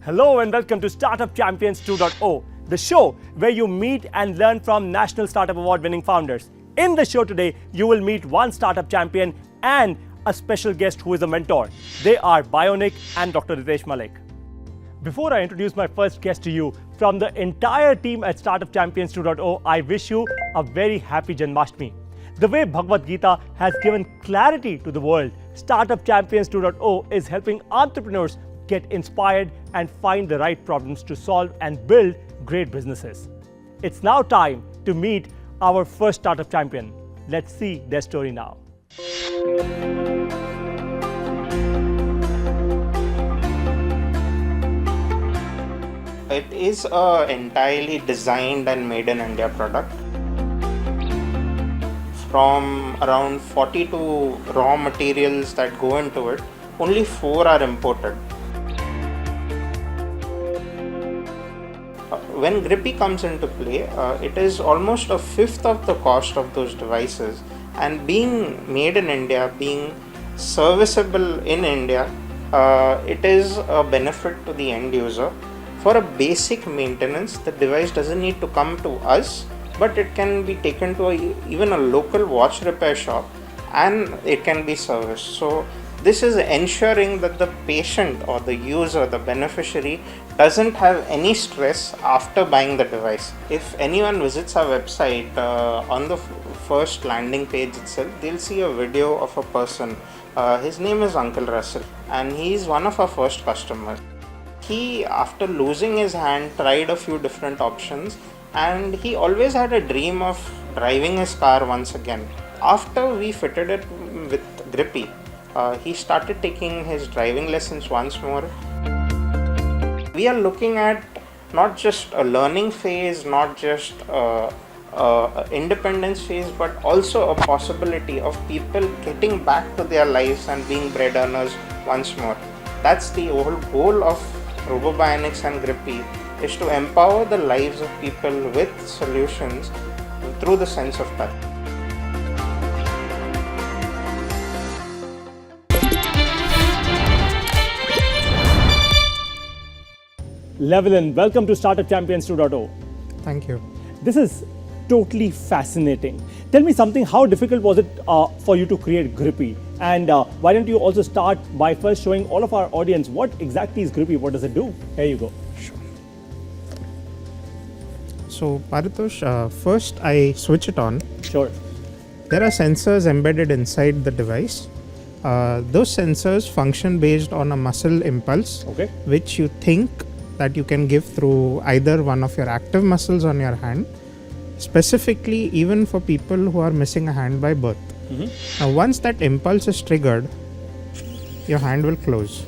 Hello and welcome to Startup Champions 2.0, the show where you meet and learn from National Startup Award winning founders. In the show today, you will meet one startup champion and a special guest who is a mentor. They are Bionic and Dr. Ritesh Malik. Before I introduce my first guest to you, from the entire team at Startup Champions 2.0, I wish you a very happy Janmashtami. The way Bhagavad Gita has given clarity to the world, Startup Champions 2.0 is helping entrepreneurs get inspired and find the right problems to solve and build great businesses. It's now time to meet our first startup champion. Let's see their story now. It is an entirely designed and made in India product. From around 42 raw materials that go into it, only 4 are imported. When Grippy comes into play, it is almost a fifth of the cost of those devices, and being made in India, being serviceable in India, it is a benefit to the end user. For a basic maintenance, the device doesn't need to come to us, but it can be taken to even a local watch repair shop and it can be serviced. So this is ensuring that the patient or the user, the beneficiary, doesn't have any stress after buying the device. If anyone visits our website, on the first landing page itself, they'll see a video of a person. His name is Uncle Russell and he's one of our first customers. He, after losing his hand, tried a few different options and he always had a dream of driving his car once again. After we fitted it with Grippy, he started taking his driving lessons once more. We are looking at not just a learning phase, not just a independence phase, but also a possibility of people getting back to their lives and being bread earners once more. That's the whole goal of RoboBionics and Grippy, is to empower the lives of people with solutions through the sense of touch. Levelin, welcome to Startup Champions 2.0. Thank you. This is totally fascinating. Tell me something, how difficult was it for you to create Grippy? And why don't you also start by first showing all of our audience what exactly is Grippy, what does it do? Here you go. Sure. So Paritosh, first I switch it on. Sure. There are sensors embedded inside the device. Those sensors function based on a muscle impulse, Okay. which you think that you can give through either one of your active muscles on your hand, specifically even for people who are missing a hand by birth. Now once that impulse is triggered, your hand will close.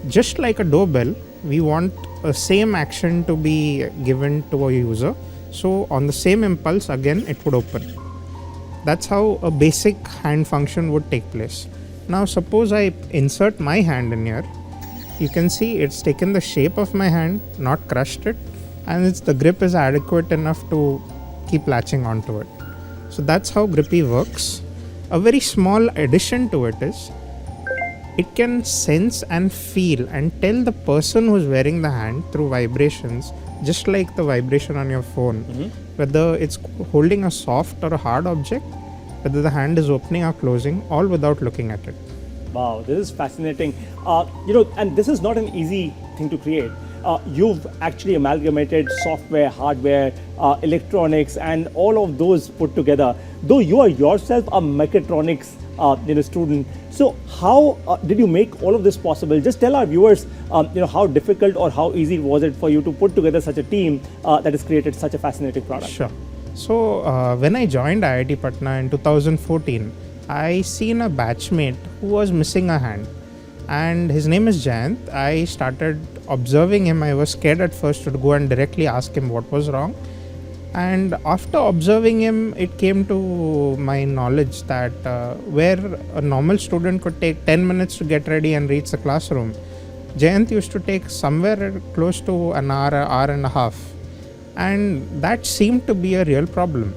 Just like a doorbell, we want a same action to be given to a user. So on the same impulse, again it would open. That's how a basic hand function would take place. Now suppose I insert my hand in here. You can see it's taken the shape of my hand, not crushed it, and the grip is adequate enough to keep latching onto it. So that's how Grippy works. A very small addition to it is it can sense and feel and tell the person who's wearing the hand through vibrations, just like the vibration on your phone, whether it's holding a soft or a hard object, whether the hand is opening or closing, all without looking at it. Wow, this is fascinating. And this is not an easy thing to create. You've actually amalgamated software, hardware, electronics, and all of those put together. Though you are yourself a mechatronics student, so how did you make all of this possible? Just tell our viewers, how difficult or how easy was it for you to put together such a team that has created such a fascinating product? Sure. So when I joined IIT Patna in 2014, I seen a batchmate who was missing a hand, and his name is Jayant. I started observing him. I was scared at first to go and directly ask him what was wrong, and after observing him, it came to my knowledge that where a normal student could take 10 minutes to get ready and reach the classroom, Jayant used to take somewhere close to an hour and a half, and that seemed to be a real problem.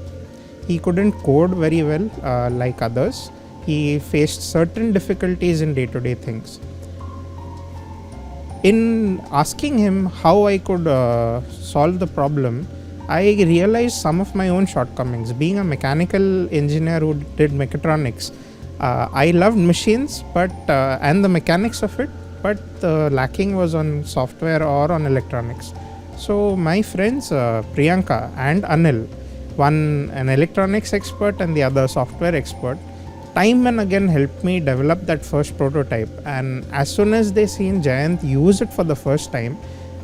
He couldn't code very well like others. He faced certain difficulties in day-to-day things. In asking him how I could solve the problem, I realized some of my own shortcomings. Being a mechanical engineer who did mechatronics, I loved machines, but and the mechanics of it, but the lacking was on software or on electronics. So my friends Priyanka and Anil, one an electronics expert and the other software expert, time and again helped me develop that first prototype. And as soon as they seen Jayant use it for the first time,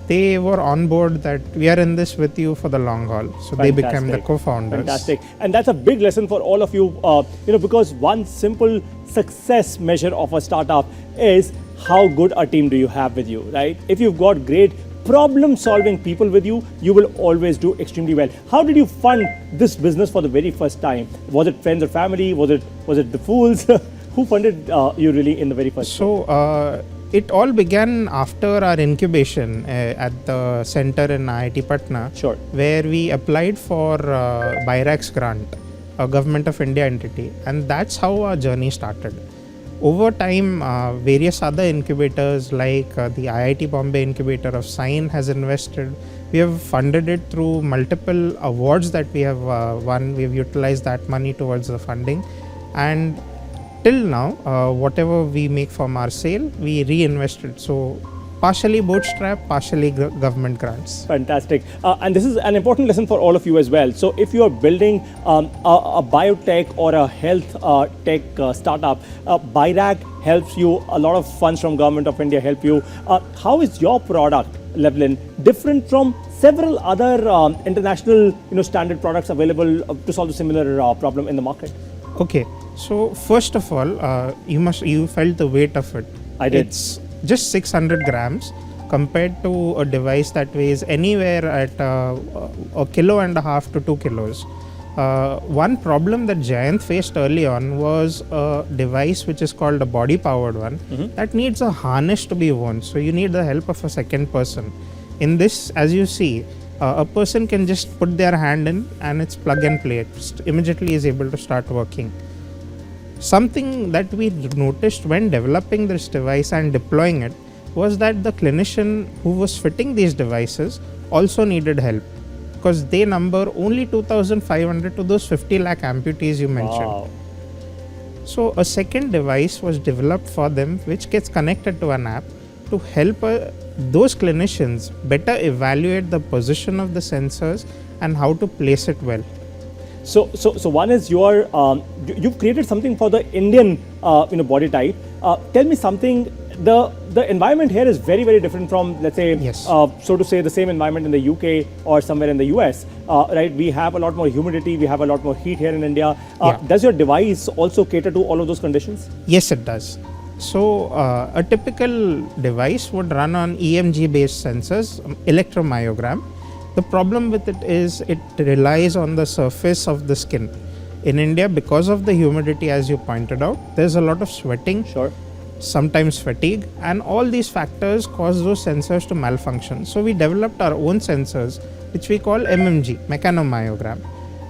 they were on board that we are in this with you for the long haul. So they became the co-founders. Fantastic. And that's a big lesson for all of you, because one simple success measure of a startup is how good a team do you have with you, right? If you've got great problem-solving people with you, you will always do extremely well. How did you fund this business for the very first time? Was it friends or family? Was it the fools? Who funded you really in the very first? So it all began after our incubation at the center in IIT Patna, Sure. where we applied for BIRAX grant, a Government of India entity, and that's how our journey started. Over time, various other incubators like the IIT Bombay incubator of Sign has invested. We have funded it through multiple awards that we have won. We have utilized that money towards the funding, and till now, whatever we make from our sale, we reinvested. So partially bootstrap, partially government grants. Fantastic. And this is an important lesson for all of you as well. So if you are building a biotech or a health tech startup, BIRAC helps you. A lot of funds from Government of India help you. How is your product, Levlin, different from several other international standard products available to solve a similar problem in the market? Okay, so first of all, you felt the weight of it. I did. It's just 600 grams compared to a device that weighs anywhere at a kilo and a half to 2 kilos. One problem that Jayant faced early on was a device which is called a body powered one that needs a harness to be worn. So you need the help of a second person. In this, as you see, a person can just put their hand in and it's plug and play. It immediately is able to start working. Something that we noticed when developing this device and deploying it was that the clinician who was fitting these devices also needed help, because they number only 2,500 to those 50 lakh amputees you mentioned. Wow. So a second device was developed for them which gets connected to an app to help those clinicians better evaluate the position of the sensors and how to place it well. So one is you've created something for the Indian body type. Tell me something. The environment here is very, very different from, let's say, Yes. so to say, the same environment in the UK or somewhere in the US. Right? We have a lot more humidity. We have a lot more heat here in India. Yeah. Does your device also cater to all of those conditions? Yes, it does. So a typical device would run on EMG based sensors, electromyogram. The problem with it is it relies on the surface of the skin. In India, because of the humidity, as you pointed out, there's a lot of sweating, Sure. sometimes fatigue, and all these factors cause those sensors to malfunction. So we developed our own sensors, which we call MMG, mechanomyogram.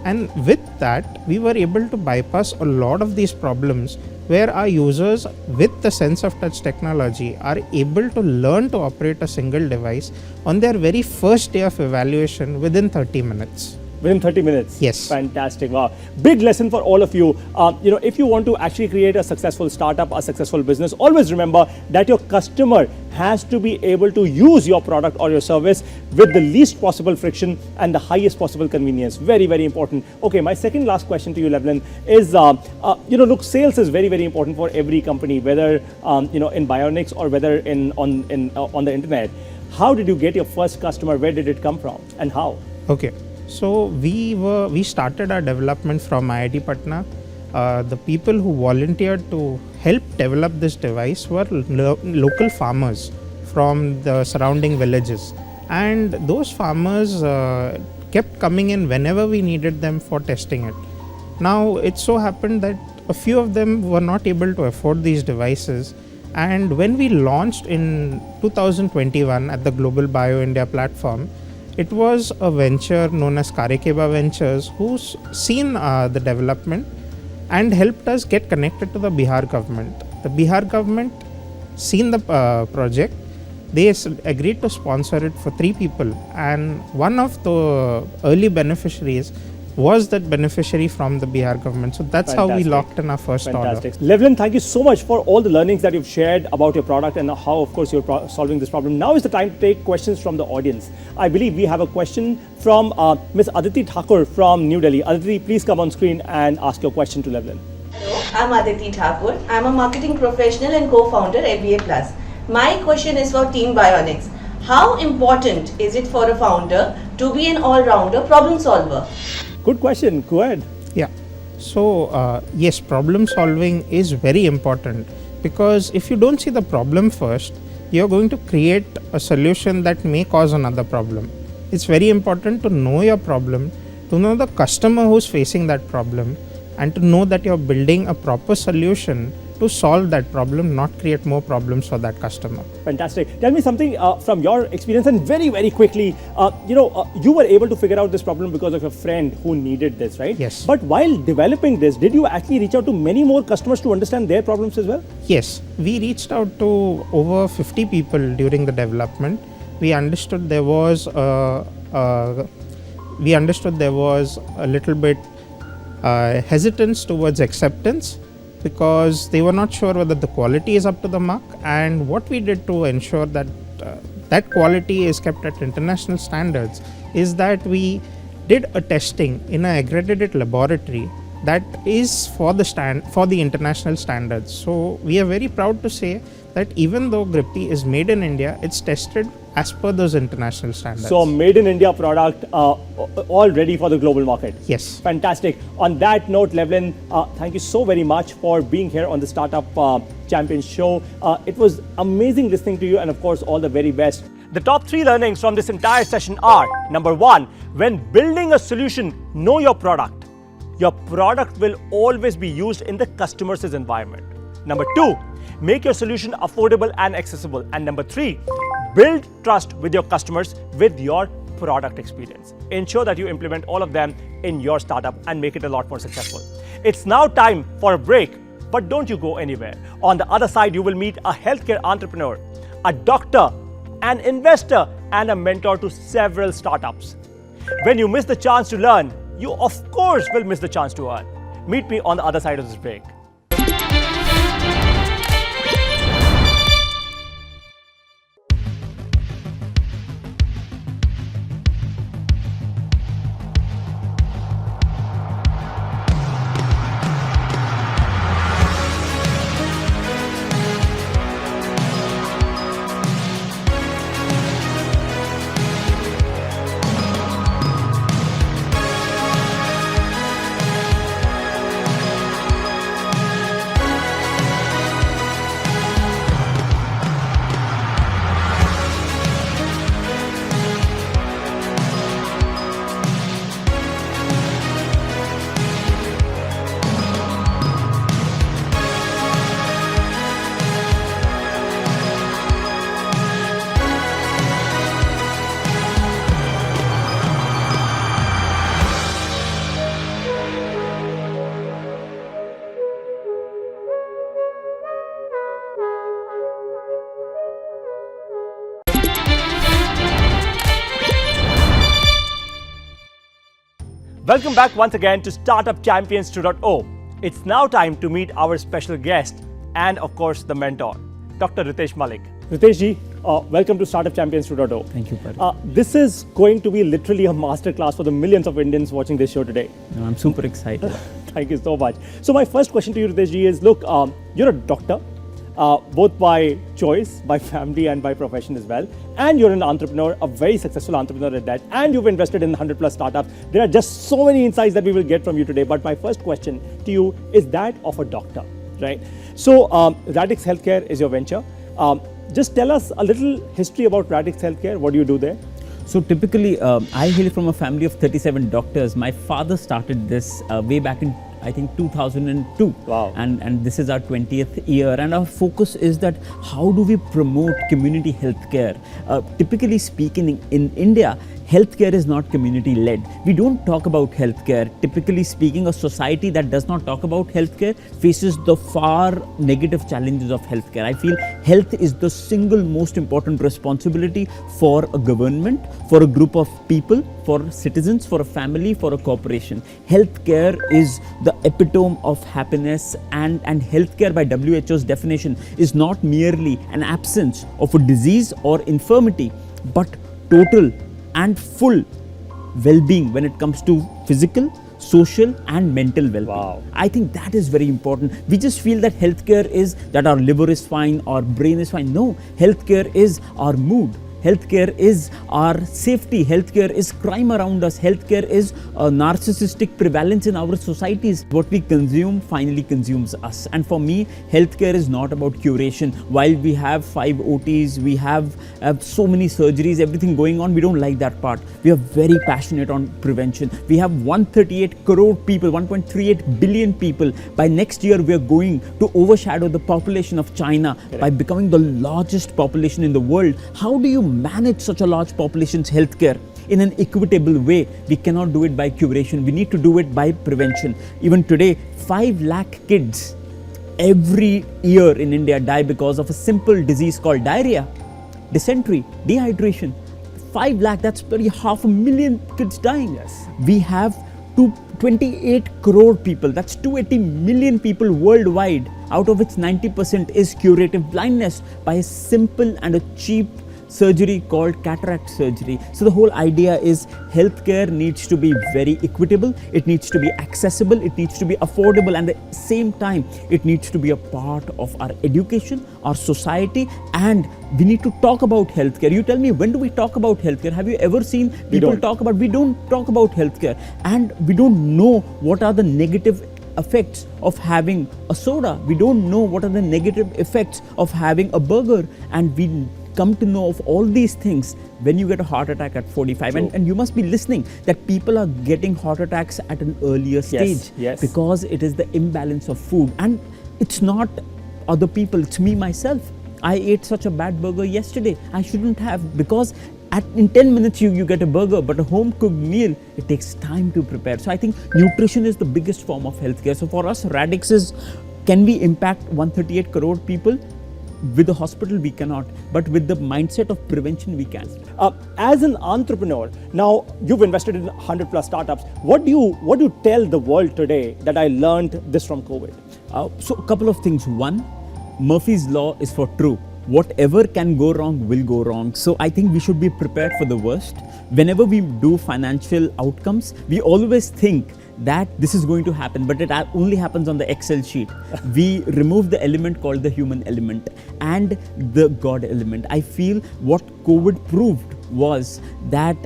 And with that, we were able to bypass a lot of these problems where our users with the sense of touch technology are able to learn to operate a single device on their very first day of evaluation within 30 minutes. Within 30 minutes? Yes. Fantastic. Wow. Big lesson for all of you. If you want to actually create a successful startup, a successful business, always remember that your customer has to be able to use your product or your service with the least possible friction and the highest possible convenience. Very, very important. Okay, my second last question to you, Levlin, is, look, sales is very, very important for every company, whether, in bionics or whether on the internet. How did you get your first customer? Where did it come from and how? Okay. So we started our development from IIT Patna. The people who volunteered to help develop this device were local farmers from the surrounding villages, and those farmers kept coming in whenever we needed them for testing it. Now it so happened that a few of them were not able to afford these devices, and when we launched in 2021 at the Global Bio India platform, it was a venture known as Karekeba Ventures who's seen the development and helped us get connected to the Bihar government. The Bihar government seen the project, they agreed to sponsor it for 3 people, and one of the early beneficiaries was that beneficiary from the Bihar government. So that's how we Fantastic. locked in our first Fantastic. order. Levlin, thank you so much for all the learnings that you've shared about your product and how, of course, you're solving this problem. Now is the time to take questions from the audience. I believe we have a question from Ms. Aditi Thakur from New Delhi. Aditi, please come on screen and ask your question to Levlin. Hello, I'm Aditi Thakur. I'm a marketing professional and co-founder at LBA Plus. My question is for Team Bionics. How important is it for a founder to be an all-rounder problem solver? Good question. Go ahead. Yeah. So, yes, problem solving is very important, because if you don't see the problem first, you're going to create a solution that may cause another problem. It's very important to know your problem, to know the customer who's facing that problem, and to know that you're building a proper solution to solve that problem, not create more problems for that customer. Fantastic. Tell me something from your experience, and very, very quickly, you were able to figure out this problem because of a friend who needed this, right? Yes. But while developing this, did you actually reach out to many more customers to understand their problems as well? Yes, we reached out to over 50 people during the development. We understood there was a little bit hesitance towards acceptance, because they were not sure whether the quality is up to the mark. And what we did to ensure that that quality is kept at international standards is that we did a testing in an accredited laboratory that is for the international standards. So we are very proud to say that even though Grippi is made in India, it's tested as per those international standards. So, made in India product, all ready for the global market. Yes. Fantastic. On that note, Levlin, thank you so very much for being here on the Startup Champions show. It was amazing listening to you, and of course, all the very best. The top 3 learnings from this entire session are: number 1, when building a solution, know your product. Your product will always be used in the customer's environment. Number 2, make your solution affordable and accessible. And number 3, build trust with your customers with your product experience. Ensure that you implement all of them in your startup and make it a lot more successful. It's now time for a break, but don't you go anywhere. On the other side, you will meet a healthcare entrepreneur, a doctor, an investor, and a mentor to several startups. When you miss the chance to learn, you of course will miss the chance to earn. Meet me on the other side of this break. Welcome back once again to Startup Champions 2.0. It's now time to meet our special guest and, of course, the mentor, Dr. Ritesh Malik. Ritesh ji, welcome to Startup Champions 2.0. Thank you, Pari. This is going to be literally a masterclass for the millions of Indians watching this show today. No, I'm super excited. Thank you so much. So my first question to you, Ritesh ji, is look, you're a doctor, both by choice, by family, and by profession as well. And you're an entrepreneur, a very successful entrepreneur at that. And you've invested in 100 plus startups. There are just so many insights that we will get from you today. But my first question to you is that of a doctor, right? So Radix Healthcare is your venture. Just tell us a little history about Radix Healthcare. What do you do there? So typically, I hail from a family of 37 doctors. My father started this way back in, I think, 2002. Wow. And this is our 20th year. And our focus is that how do we promote community healthcare? Typically speaking, in India, healthcare is not community led. We don't talk about healthcare. Typically speaking, a society that does not talk about healthcare faces the far negative challenges of healthcare. I feel health is the single most important responsibility for a government, for a group of people, for citizens, for a family, for a corporation. Healthcare is the epitome of happiness, and healthcare by WHO's definition is not merely an absence of a disease or infirmity, but total and full well-being when it comes to physical, social and mental well-being. Wow. I think that is very important. We just feel that healthcare is that our liver is fine, our brain is fine. No, healthcare is our mood. Healthcare is our safety. Healthcare is crime around us. Healthcare is a narcissistic prevalence in our societies. What we consume finally consumes us. And for me, healthcare is not about curation. While we have 5 OTs, we have so many surgeries, everything going on, we don't like that part. We are very passionate on prevention. We have 138 crore people, 1.38 billion people. By next year, we are going to overshadow the population of China by becoming the largest population in the world. How do you manage such a large population's healthcare in an equitable way? We cannot do it by curation. We need to do it by prevention. Even today, 5 lakh kids every year in India die because of a simple disease called diarrhea, dysentery, dehydration. 5 lakh, that's probably 500,000 kids dying. Yes. We have 28 crore people, that's 280 million people worldwide, out of which 90% is curative blindness by a simple and a cheap surgery called cataract surgery. So the whole idea is healthcare needs to be very equitable, it needs to be accessible, it needs to be affordable, and at the same time it needs to be a part of our education, our society, and we need to talk about healthcare. You tell me, when do we talk about healthcare? Have you ever seen people talk about? We don't talk about healthcare, and we don't know what are the negative effects of having a soda. We don't know what are the negative effects of having a burger, and we come to know of all these things when you get a heart attack at 45. And you must be listening that people are getting heart attacks at an earlier stage because it is the imbalance of food. And it's not other people, it's me myself. I ate such a bad burger yesterday. I shouldn't have, because in 10 minutes you get a burger, but a home cooked meal, it takes time to prepare. So I think nutrition is the biggest form of healthcare. So for us, Radix is, can we impact 138 crore people? With the hospital, we cannot, but with the mindset of prevention, we can. As an entrepreneur, now you've invested in 100 plus startups. What do you tell the world today that I learned this from COVID? So a couple of things. One, Murphy's Law is for true. Whatever can go wrong will go wrong. So I think we should be prepared for the worst. Whenever we do financial outcomes, we always think that this is going to happen, but it only happens on the Excel sheet. We remove the element called the human element and the God element. I feel what COVID proved was that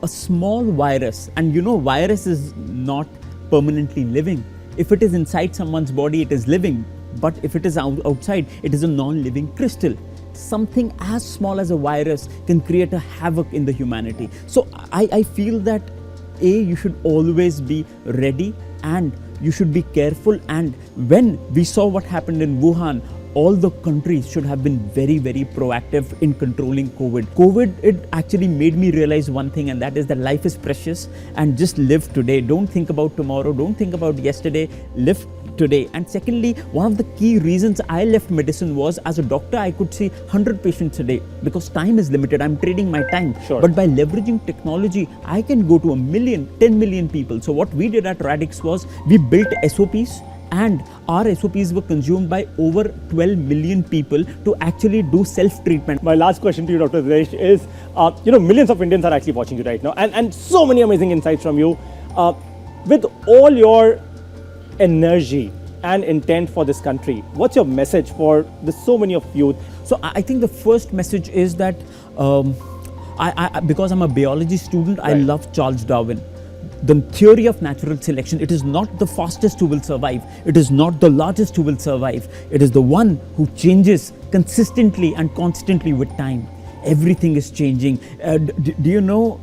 a small virus, and you know, virus is not permanently living. If it is inside someone's body, it is living. But if it is outside, it is a non-living crystal. Something as small as a virus can create a havoc in the humanity. So I feel that you should always be ready and you should be careful. And when we saw what happened in Wuhan, all the countries should have been very, very proactive in controlling COVID. COVID, it actually made me realize one thing, and that is that life is precious, and just live today. Don't think about tomorrow. Don't think about yesterday. Live today. And secondly, one of the key reasons I left medicine was, as a doctor, I could see 100 patients a day because time is limited. I'm trading my time. Sure. But by leveraging technology, I can go to 1 million, 10 million people. So what we did at Radix was we built SOPs, and our SOPs were consumed by over 12 million people to actually do self-treatment. My last question to you, Dr. Dinesh, is, millions of Indians are actually watching you right now, and so many amazing insights from you. With all your energy and intent for this country, what's your message for the so many of youth? So I think the first message is that because I'm a biology student, I love Charles Darwin. The theory of natural selection, it is not the fastest who will survive. It is not the largest who will survive. It is the one who changes consistently and constantly with time. Everything is changing. Do you know,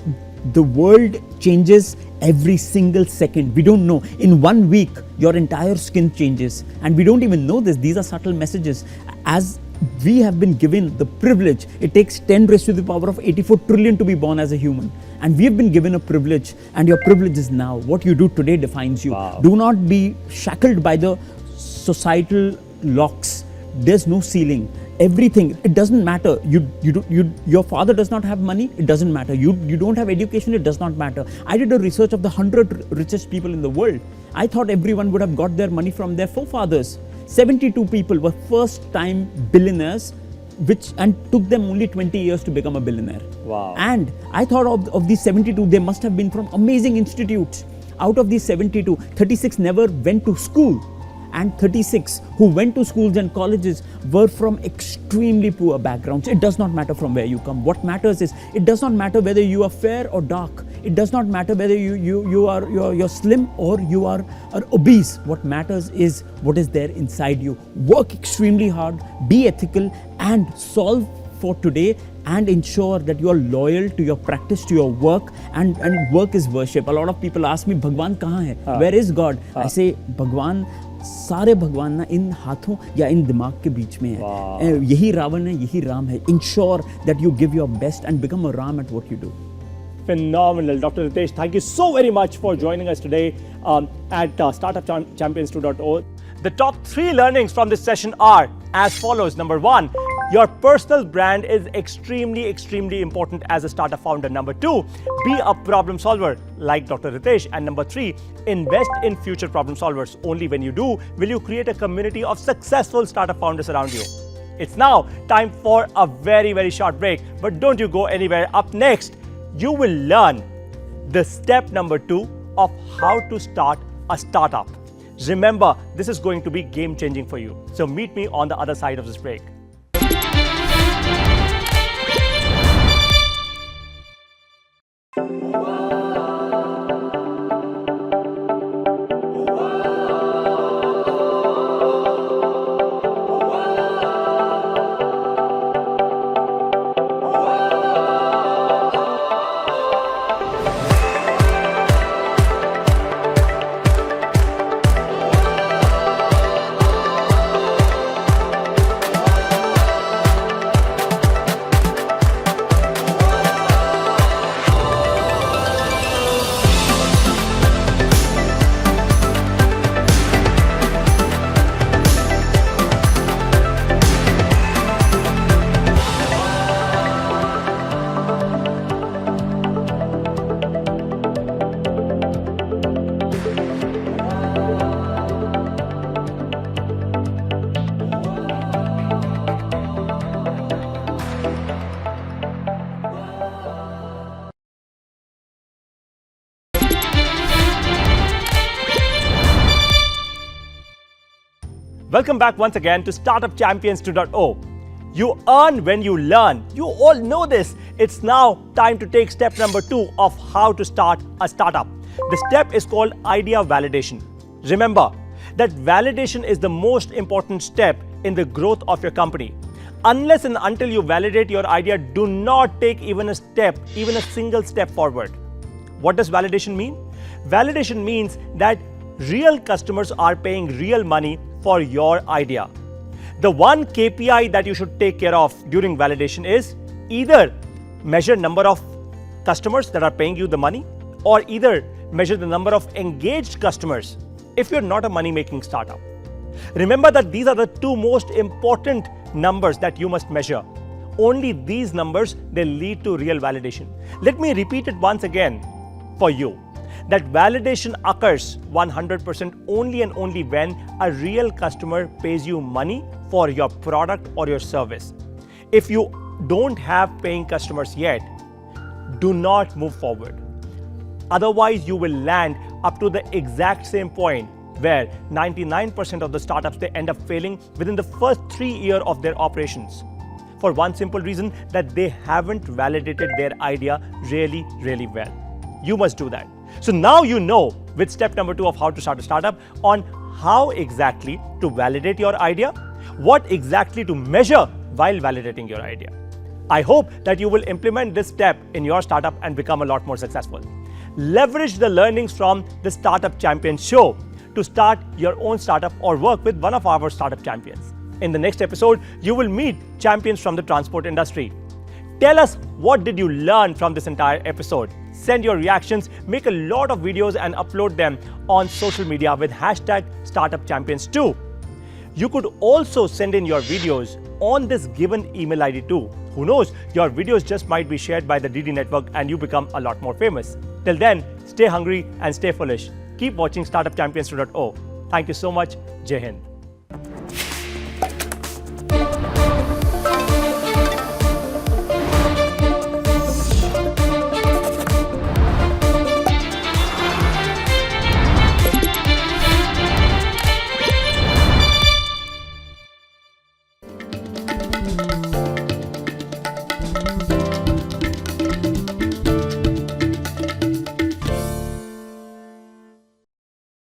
the world changes every single second. We don't know. In 1 week, your entire skin changes. And we don't even know this. These are subtle messages. As we have been given the privilege. It takes 10 raised to the power of 84 trillion to be born as a human. And we have been given a privilege, and your privilege is now. What you do today defines you. Wow. Do not be shackled by the societal locks. There's no ceiling. Everything, it doesn't matter. Your father does not have money, it doesn't matter. You don't have education, it does not matter. I did a research of the 100 richest people in the world. I thought everyone would have got their money from their forefathers. 72 people were first time billionaires, and took them only 20 years to become a billionaire. Wow. And I thought of these 72, they must have been from amazing institutes. Out of these 72, 36 never went to school. And 36 who went to schools and colleges were from extremely poor backgrounds. It does not matter from where you come. What matters is, it does not matter whether you are fair or dark. It does not matter whether you're slim or you are obese. What matters is what is there inside you. Work extremely hard, be ethical, and solve for today, and ensure that you are loyal to your practice, to your work, and work is worship. A lot of people ask me, Bhagwan kahan hai? Where is God? I say, Bhagwan, सारे भगवान ना इन हाथों या इन दिमाग के बीच में है. यही रावण है, यही राम है. Ensure that you give your best and become a Ram at what you do. Phenomenal. Dr. Ritesh, thank you so very much for joining us today at StartupChampions2.0. The top 3 learnings from this session are as follows. Number 1, your personal brand is extremely important as a startup founder. Number 2, be a problem solver like Dr. Ritesh. And number 3, invest in future problem solvers. Only when you do will you create a community of successful startup founders around you. It's now time for a very short break, but don't you go anywhere. Up next, you will learn the step number 2 of how to start a startup. Remember, this is going to be game-changing for you. So meet me on the other side of this break. Welcome back once again to StartupChampions2.0. You earn when you learn. You all know this. It's now time to take step number 2 of how to start a startup. The step is called idea validation. Remember that validation is the most important step in the growth of your company. Unless and until you validate your idea, do not take even a single step forward. What does validation mean? Validation means that real customers are paying real money for your idea. The one KPI that you should take care of during validation is either measure number of customers that are paying you the money, or either measure the number of engaged customers if you're not a money-making startup. Remember that these are the 2 most important numbers that you must measure. Only these numbers, they lead to real validation. Let me repeat it once again for you. That validation occurs 100% only and only when a real customer pays you money for your product or your service. If you don't have paying customers yet, do not move forward. Otherwise, you will land up to the exact same point where 99% of the startups, they end up failing within the first 3 years of their operations. For one simple reason, that they haven't validated their idea really well. You must do that. So now you know with step number 2 of how to start a startup on how exactly to validate your idea, what exactly to measure while validating your idea. I hope that you will implement this step in your startup and become a lot more successful. Leverage the learnings from the Startup Champions show to start your own startup or work with one of our startup champions. In the next episode, you will meet champions from the transport industry. Tell us, what did you learn from this entire episode? Send your reactions, make a lot of videos and upload them on social media with hashtag StartupChampions2. You could also send in your videos on this given email ID too. Who knows, your videos just might be shared by the DD network and you become a lot more famous. Till then, stay hungry and stay foolish. Keep watching StartupChampions2.0. Thank you so much. Jai Hind.